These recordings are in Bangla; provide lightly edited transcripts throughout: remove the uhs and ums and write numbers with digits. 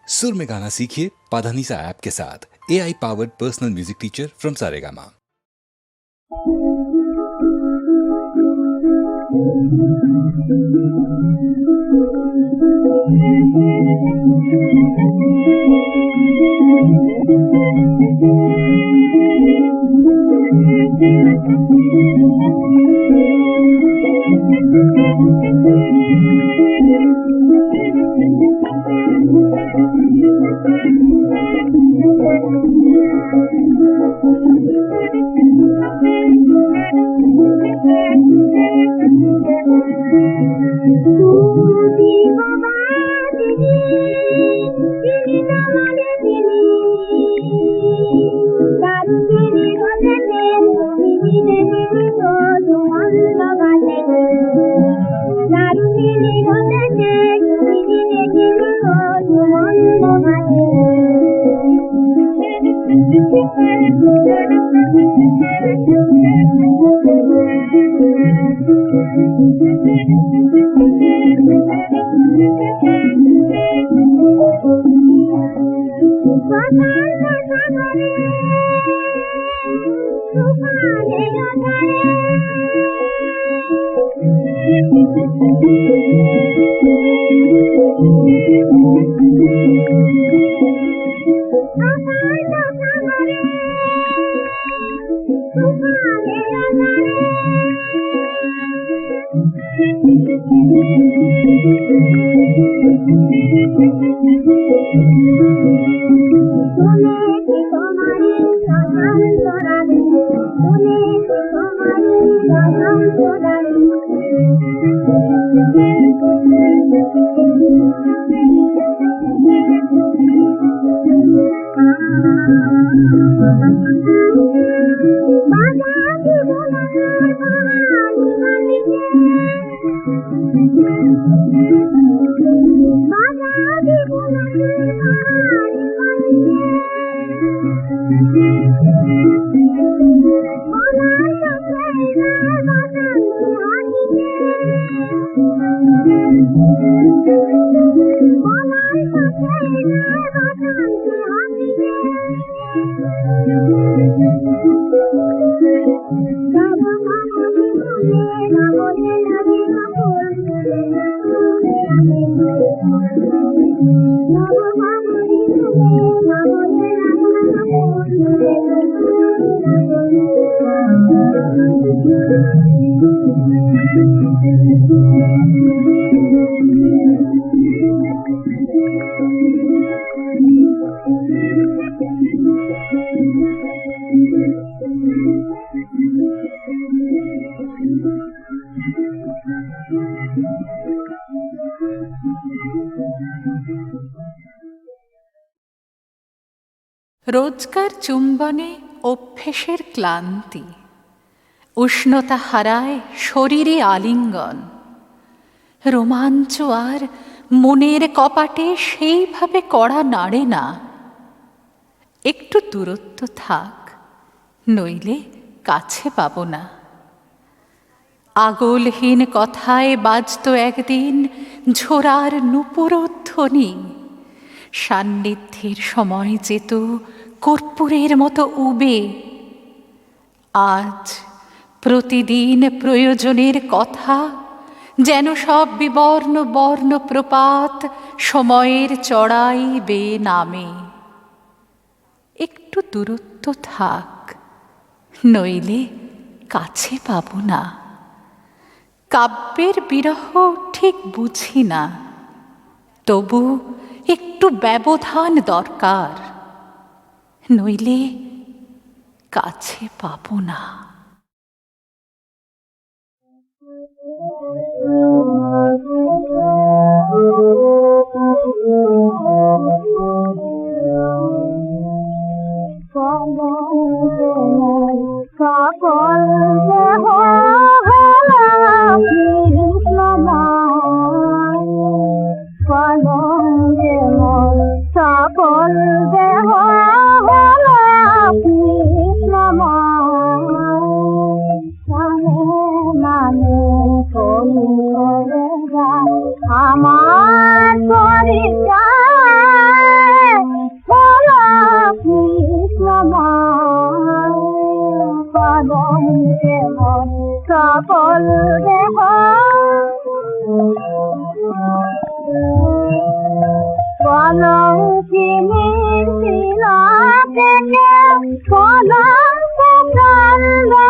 सुर में गाना सीखिए पाधानीसा ऐप के साथ। AI powered personal music teacher from Saregama. রোজকার চুম্বনে অভ্যেসের ক্লান্তি, উষ্ণতা হারায় শরীরে আলিঙ্গন, রোমাঞ্চ আর মনের কপাটে সেইভাবে কড়া নাড়ে না। একটু দূরত্ব থাক, নইলে কাছে পাব না। আগলহীন কথায় বাজত একদিন ঝোরার নূপুরধ্বনি, সান্নিধ্যের সময় যেত কর্পূরের মতো উবে। আজ প্রতিদিন প্রয়োজনের কথা যেন সব বিবর্ণ বর্ণ প্রপাত সময়ের চড়াই বেয়ে নামে। একটু দূরত্ব থাক, নইলে কাছে পাব না। কাব্যের বিরহ ঠিক বুঝি না, তবু একটু ব্যবধান দরকার, নইলে কাছে পাব না। সকল দেহ মানে আমার শরীর সকল দেহ কলঙ্কিনীর শিলা থেকে কলঙ্ক চন্দনে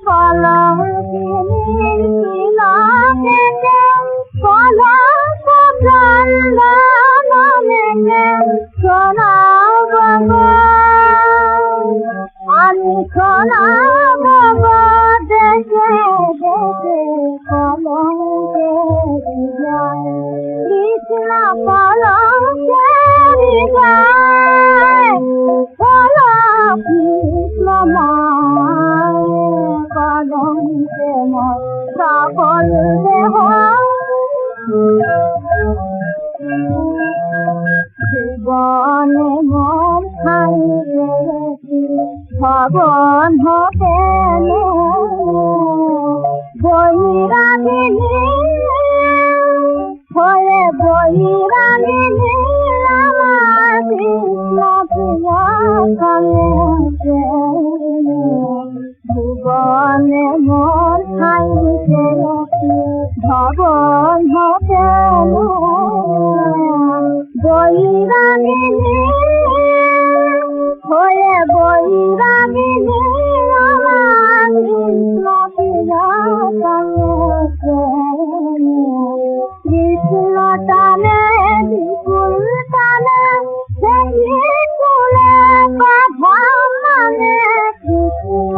কলঙ্কিনীর শিলা থেকে কলঙ্ক চন্দনে শোনাও বাবা আমি শোনাব দেশে দেশে কলঙ্কের যায় কৃষ্ণ কলঙ্কের যায় কৃষ্ণ কলঙ্কে সকল দেহ জীবনে মন খাইয়েছি ভবন হতে বৈরাগিনী হয়ে বৈরাগিনী আমার কৃষ্ণ প্রিয় কলেছে ভুবনে মন খাইয়েছি ভবন হতে বৈরাগিনী হয়ে বৈরাগিনী আমার কৃষ্ণ প্রিয় কলেছে কৃষ্ণ টানে বিপুল টানে সেই ফুলে বাধা মানে কৃষ্ণ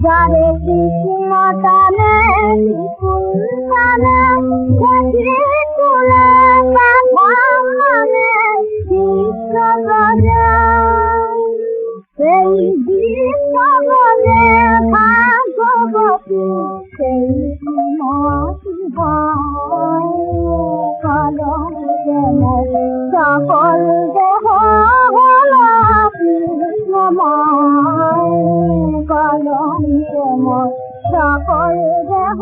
যারে কৃষ্ণ টানে বিপুল টানে সেই ফুলে বাধা মানে কৃষ্ণ গজা সেই কৃষ্ণ গজে ভাগবতী সেই সকল দেহ হল কৃষ্ণময় কলঙ্কেময় সকল দেহ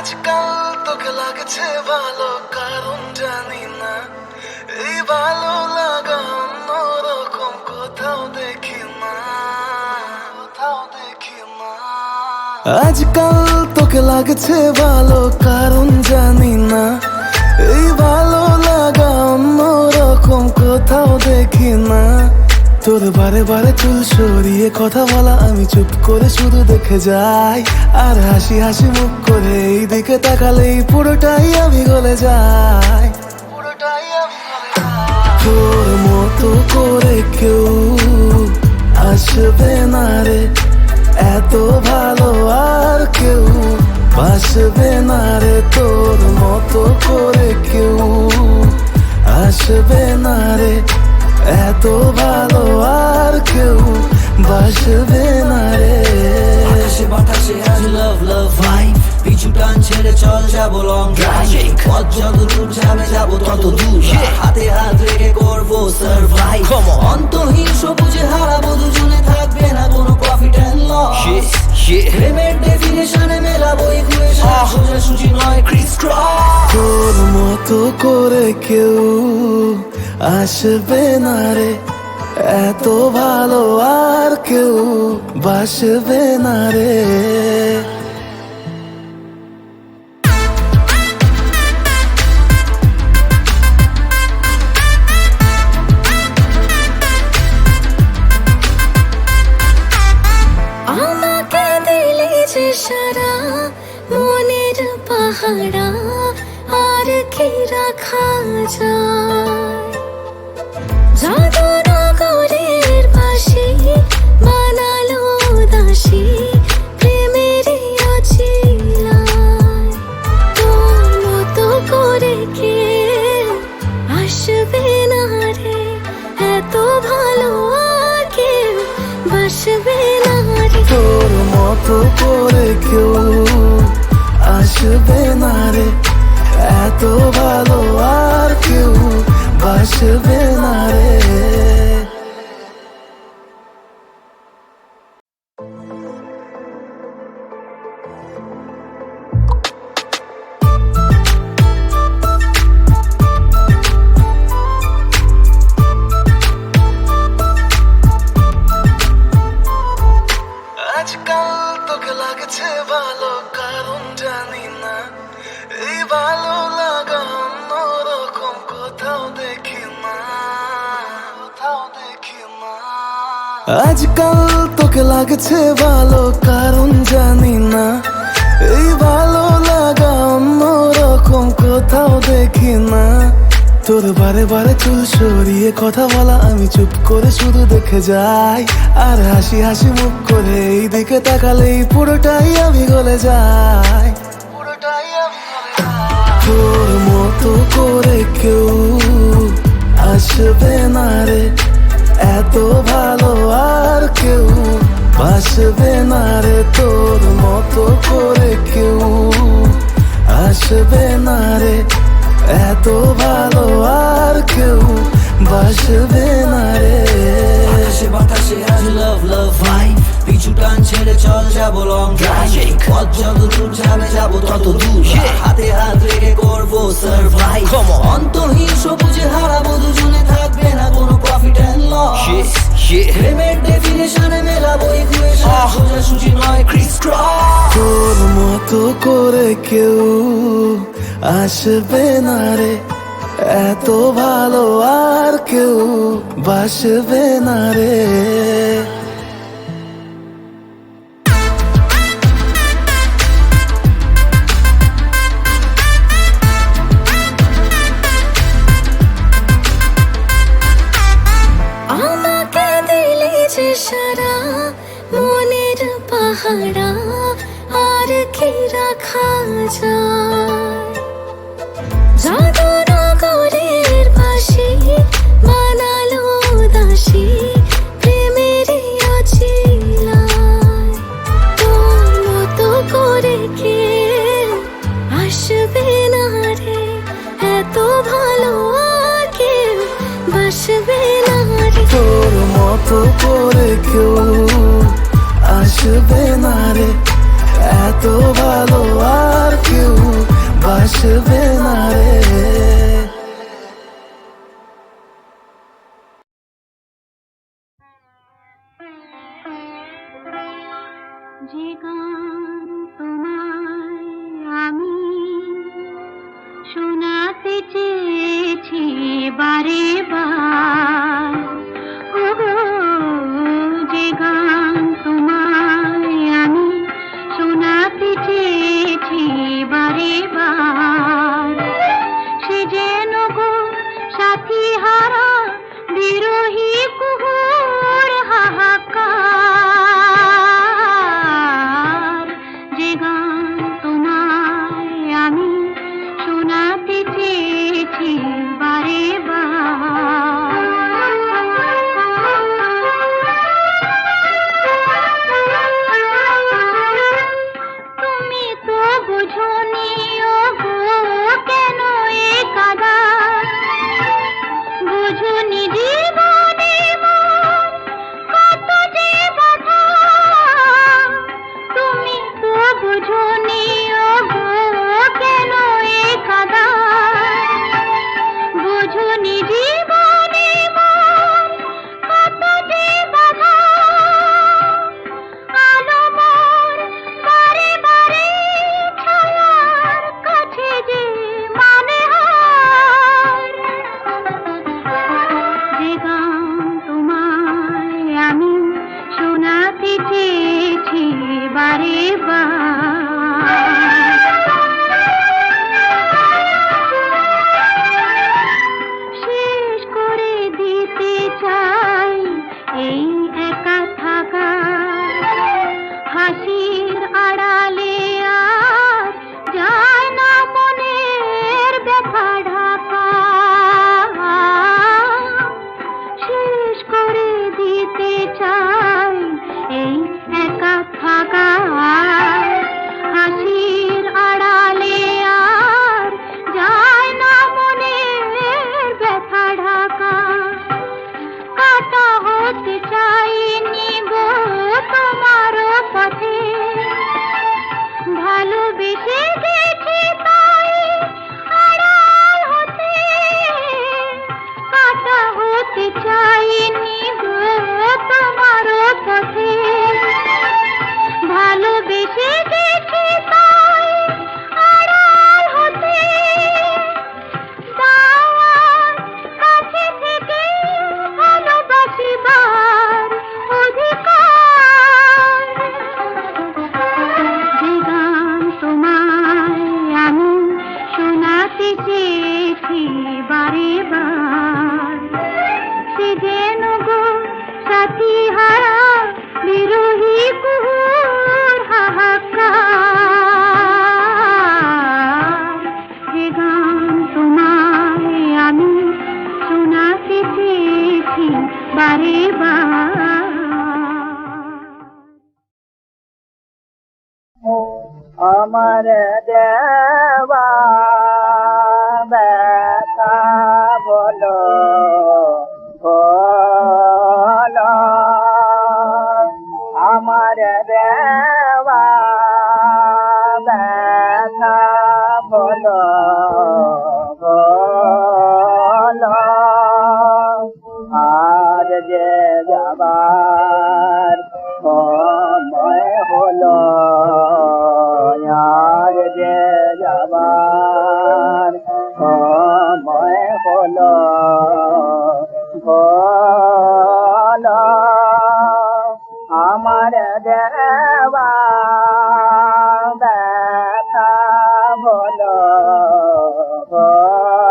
আজকাল তোকে লাগছে ভালো, কারণ জানি না এই ভালো লাগা অন্যরকম কোথাও দেখি না, কোথাও দেখি না। আজকাল তোকে লাগছে ভালো, কারণ জানি না এই ভালো লাগা অন্যরকম কোথাও দেখি না। তোর বারে বারে চুল সরিয়ে কথা বলা আমি চুপ করে শুধু দেখে যাই, আর হাসি হাসি মুখ করে এই দিকে তাকালেই পুরোটাই আমি গলে যাই, পুরোটাই আমি গলে যাই। তোর মতো করে কেউ আসবে না রে, এত ভালো আর কেউ বাসবে না রে। তোর মতো করে কেউ আসবে না রে, এত ভালো আর কেউ বাসবে না রে। আকাশে বাতাসে আজ লাভ লাভ ভাইব, পিছু টান ছেড়ে চল যাবো লং ড্রাইভ, পথ যত দূর যাবে যাবো তত দূর, হাতে হাত রেখে করবো সারভাইভ। অন্তহীন সবুজে হারাবো দুজনে, থাকবে না কোনো প্রফিট এন্ড লস। প্রেমের ডেফিনেশনে মেলাবো ইকুয়েশন, সোজাসুজি নয় ক্রিস ক্রস। তোর মতো করে কেউ আসবে না রে, এত ভালো আর কেউ বাসবে না রে। আমাকে দিলে যে সারা মনের পাহারা, আর কি রাখা যায়। জাদুনগরের পাশে বানালো দাসী প্রেমেরই অছিলায়। তোর মতো করে কেউ আসবে না রে, এত ভালো আর কেউ বাসবে না রে। তোর মতো করে কেউ আসবে না রে, এত ভালো আর কেউ বাসবে না রে। আজকাল তোকে লাগছে ভালো, কারণ জানি না এই ভালো লাগা অন্যরকম কোথাও দেখি না, কোথাও দেখি না। আজকাল তোকে লাগছে ভালো, কারণ জানি না এই ভালো লাগা অন্যরকম কোথাও দেখি না। তোর বারে বারে চুল সরিয়ে কথা বলা আমি চুপ করে শুধু দেখে যাই, আর হাসি হাসি মুখ করে এই দিকে তাকালেই পুরোটাই আমি গলে যাই, পুরোটাই আমি গলে যাই। তোর মতো করে কেউ আসবে না রে, এত ভালো আর কেউ বাসবে না রে। তোর মতো করে কেউ আসবে না রে, এত ভালো আর কেউ বাসবে না রে। আকাশে বাতাসে আজ লাভ লাভ ভাইব, পিছু টান ছেড়ে চল যাবো লং ড্রাইভ, পথ যত দূর যাবে যাবো তত দূর, হাতে হাত রেখে করবো সারভাইভ। অন্তহীন সবুজে হারাবো দুজনে, থাকবে না কোনো প্রফিট এন্ড লস। প্রেমের ডেফিনেশনে মেলাবো ইকুয়েশন, সোজাসুজি নয় ক্রিস ক্রস। তোর মতো করে কেউ আসবে না রে, এত ভালো আর কেউ বাসবে না রে। আমাকে দিলে যে সারা মনের পাহারা, আর কি রাখা যায়। জাদুনগরের পাশে বানালো দাসী প্রেমেরই অছিলায়। তোর মতো করে কেউ আসবে না রে, এত ভালো আর কেউ বাসবে না রে। তোর মতো করে কেউ আসবে না রে, এত ভালো আর কেউ বারে বার ওগো, যে গান তোমায় আমি শোনাতে চেয়েছি বারে বার, সে যেন গো সাথী হারা বিরহী কুহুর হাহাকার, যে গান তোমায় আমি শোনাতে চেয়েছি বারে বার। তুমি তো বুঝোনি ওগো কেন এ কাদা, বুঝোনি জীবনে মোর কত যে বাধা, তুমি তো বুঝোনি ওগো কেন এ কাদা, বুঝোনি জীবনে মোর কত যে বাধা, আলো মোর বারে বারে ছায়ার কাছে যে মানে হার, যে গান তোমায় আমি শোনাতে চেয়েছি বারে বার। শেষ করে দিতে চাই এই একা থাকা, হাসির আড়ালে আর যায় না মনের ব্যথা ঢাকা, শেষ করে দিতে চাই এই একা থাকা, হাসির আড়ালে আর যায় না মনের ব্যথা ঢাকা, কাটা হতে চাইনি গো তোমার পথে, ভালোবেসে গেছি তাই আড়াল হতে, কাটা হতে চাইনি গো তোমার পথে, ভালোবেসে গেছি তাই আড়াল হতে, দাওয়ার কাছে থেকে ভালোবাসিবার অধিকার, যে গান তোমায় আমি শোনাতে চেয়েছি বারে বার, সে যেন গো সাথী হারা বিরহী কুহুর হাহাকার, যে গান তোমায় আমি শোনাতে চেয়েছি বারে বার। আমার দেওয়া ব্যথা বলো বলো, আমার দেওয়া ব্যথা বলো বলো, আর যে যাবার সময় হলো, আর যে যাবার সময় হলো বলো, আমার দেওয়া ব্যথা বলো বলো,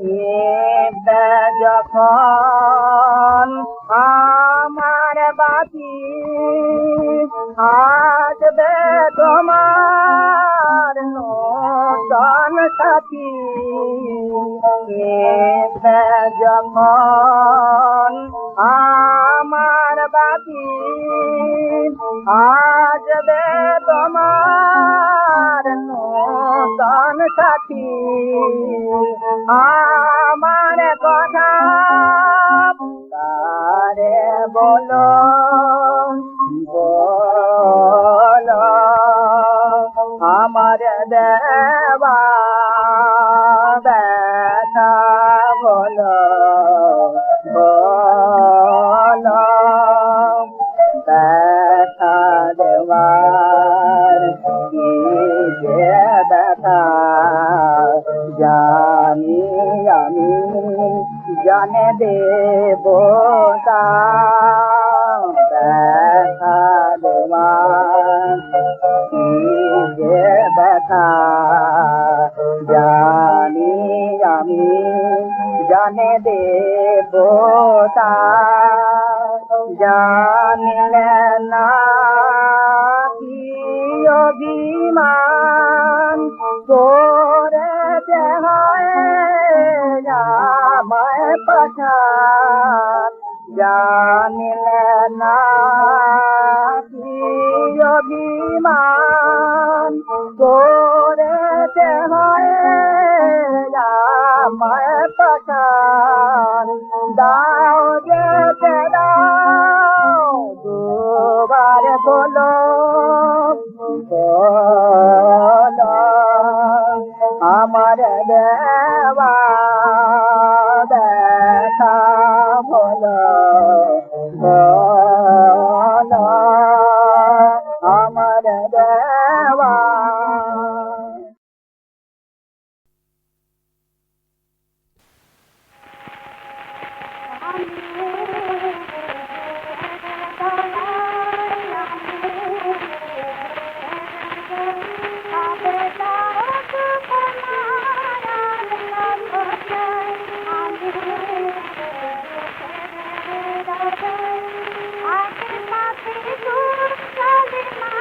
নিতে যখন আমার বাকি আসবে তোমার নূতন সাথী, নিতে যখন আমার বাকি আসবে তোমার নূতন সাথী, আমার কথা তারে বলো বলো, আমার দেওয়া ব্যথা বলো বলো, ব্যথা দেওয়ার কি যে ব্যথা যা জানে দেবতা ব্যথা দেওয়ান কি যে ব্যথা জানি আমি জানে দেবতা জানিলে না কি অভিমান করেতে হয় আমায় পাঠান জানিলে না কি অভিমান করেতে হয় আমায় পাঠান দাও যেতে দাও দুবার বলো বলো আমার দেওয়া দেখা বলো বলো আমার দেওয়া আগে মাঠে দুধ চলে মা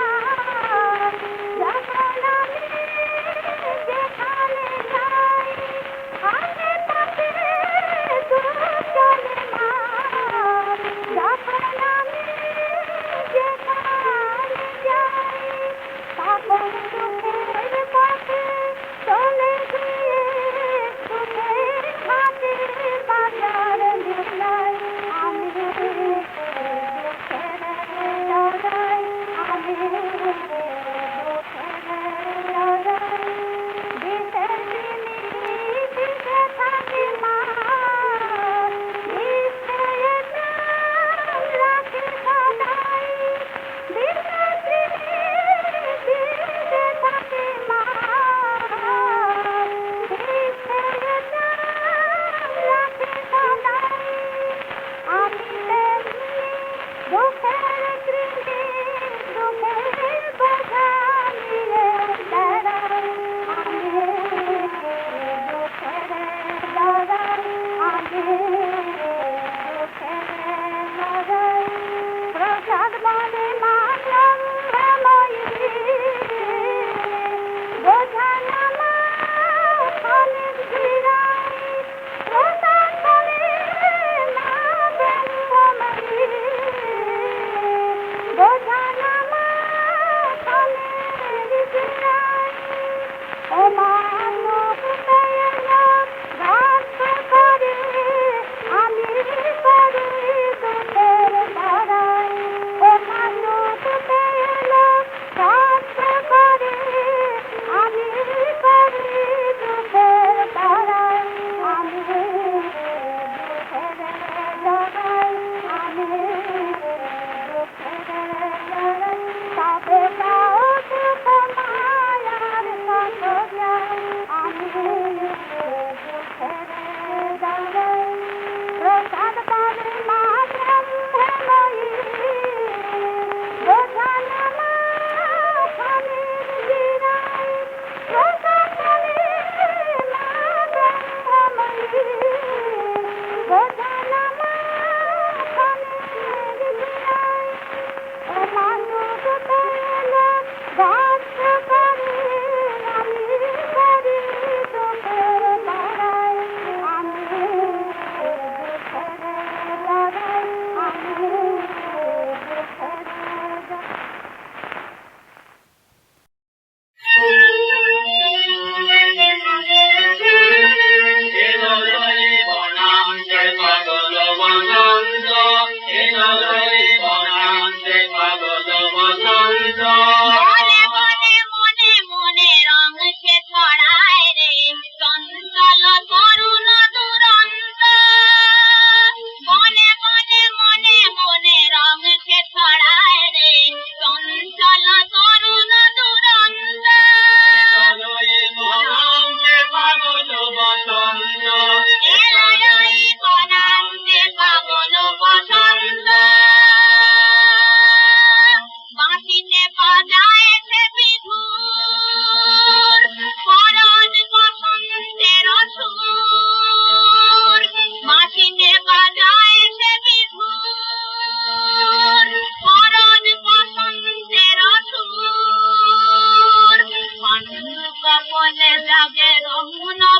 বলে জাগে রঙ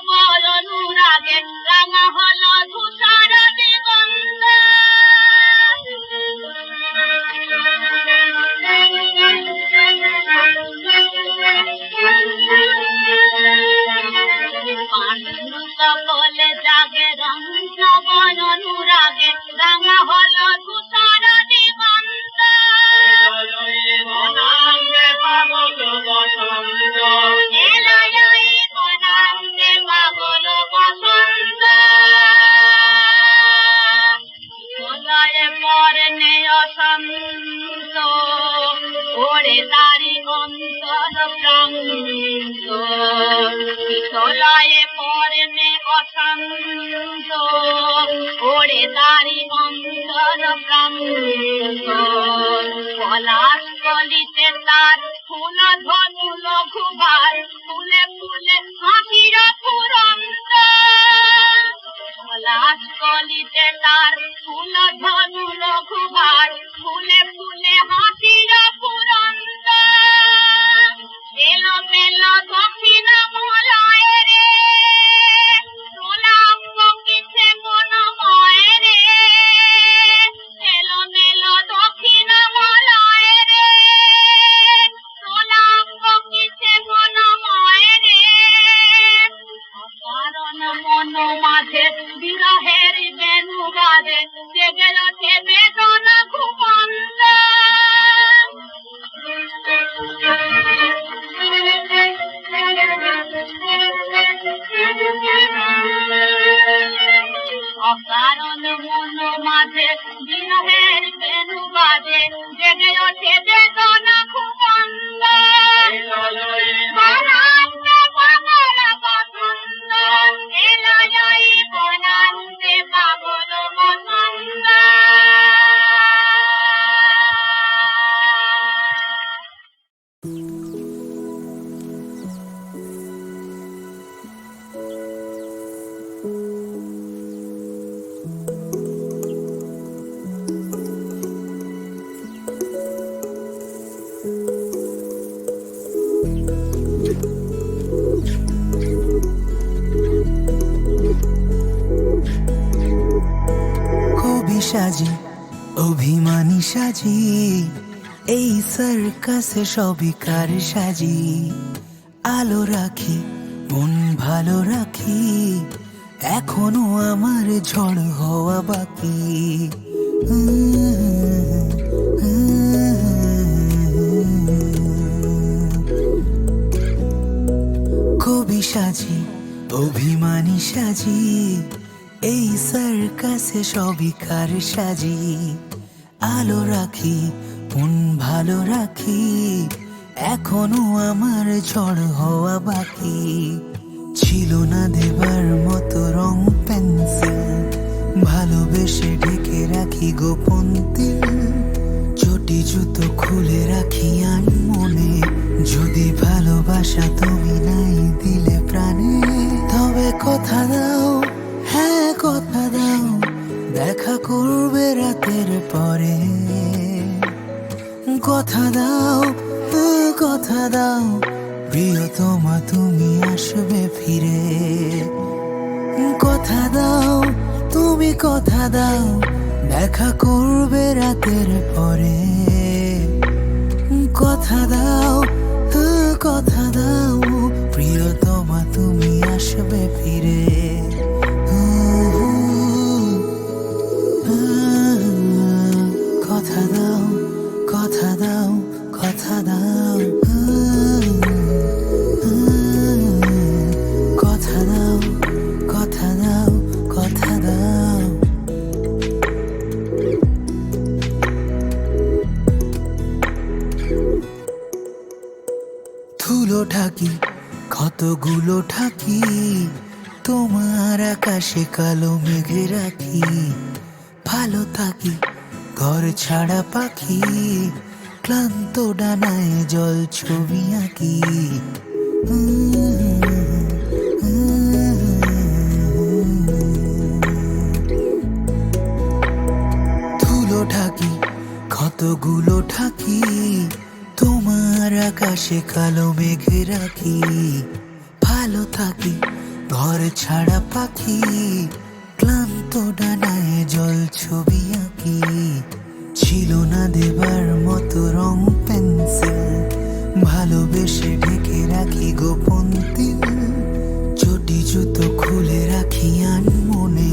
বল অনুরাগে রাঙা হলো ধূসর দিগন্ত বলে জাগে রঙ বল অনুরাগে রাঙা হলো ধূসর দিগন্ত ওরে তারি অন্তর প্রান্ত বিতলয়ে পরনে অশান্ত ওরে তারি অন্তর প্রান্ত পলাশ কলিতে তার ফুল ধনু লঘুবার ফুলে ফুলে হাসির ফুরন্ত পলাশ কলিতে তার ফুল ধনু লঘুবার ফুলে ফুলে হাসির ফুরন্ত এলো মেলো দক্ষিণ মলয় রে তোলাম বকিছে মনময় রে এলো মেলো দক্ষিণ মলয় রে তোলাম বকিছে মনময় রে অকারণ মন মাঝে বিরহের বেণু বাজে জেগে ওঠে বেদনা ঘুমন্ত অকারণ মন মাঝে বিরহের বেণু বাজে জেগে ওঠে বেদনা ঘুমন্ত বনান্তে পাগল বসন্ত এলো জয়ী বনান্তে পাগল বসন্ত কবি সাজি অভিমানী সাজি এই সার্কাসে সবই কার সাজি আলো রাখি মন ভালো রাখি এখনো আমার ঝড় হওয়া বাকি কবি সাজি অভিমানী সাজি এই সার্কাসে সবই কার সাজি আলো রাখি মন ভালো রাখি এখনো আমার ঝড় হওয়া বাকি ছিল না দেবার মতো রং পেন্সিল ভালোবেসে ঢেকে রাখি গোপন তিল চটি জুতো খুলে রাখি আনমনে যদি ভালোবাসা তুমি নাই দিলে প্রাণে তবে কথা দাও হ্যাঁ কথা দাও দেখা করবে রাতের পরে কথা দাও কথা দাও প্রিয়তমা তুমি আসবে ফিরে কথা দাও তুমি কথা দাও দেখা করবে রাতের পরে কথা দাও কথা দাও প্রিয়তমা তুমি আসবে ফিরে কথা দাও কথা দাও কথা দাও কথা দাও কথা দাও কথা দাও ধুলো ঢাকি কতগুলো ঢাকি তোমার আকাশে কালো মেঘে রাখি ভালো থাকি ঘর ছাড়া পাখি ক্লান্ত ডানায় জল ছবি আঁকি ধুলো ঢাকি কতগুলো ঢাকি তোমার আকাশে কালো মেঘে রাখি ভালো থাকি ঘর ছাড়া পাখি, ক্লান্ত ডানায় জল ছবি আঁকি। ছিল না দেবার মতো রং পেন্সিল, ভালোবেসে ঢেকে রাখি গোপন তিল। চটি জুতো খুলে রাখি আনমনে,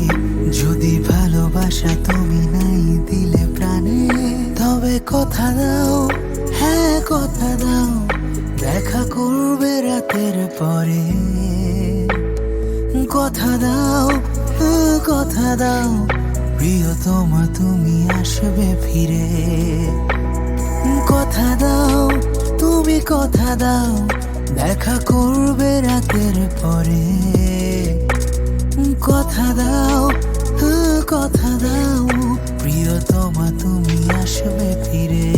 যদি ভালোবাসা তুমি নাই দিলে প্রাণে। তবে কথা দাও, হ্যাঁ কথা দাও, দেখা করবে রাতের পরে। কথা দাও, কথা দাও, প্রিয়তমা তুমি আসবে ফিরে। কথা দাও, তুমি কথা দাও, দেখা করবে রাতের পরে। কথা দাও, কথা দাও, প্রিয়তমা তুমি আসবে ফিরে।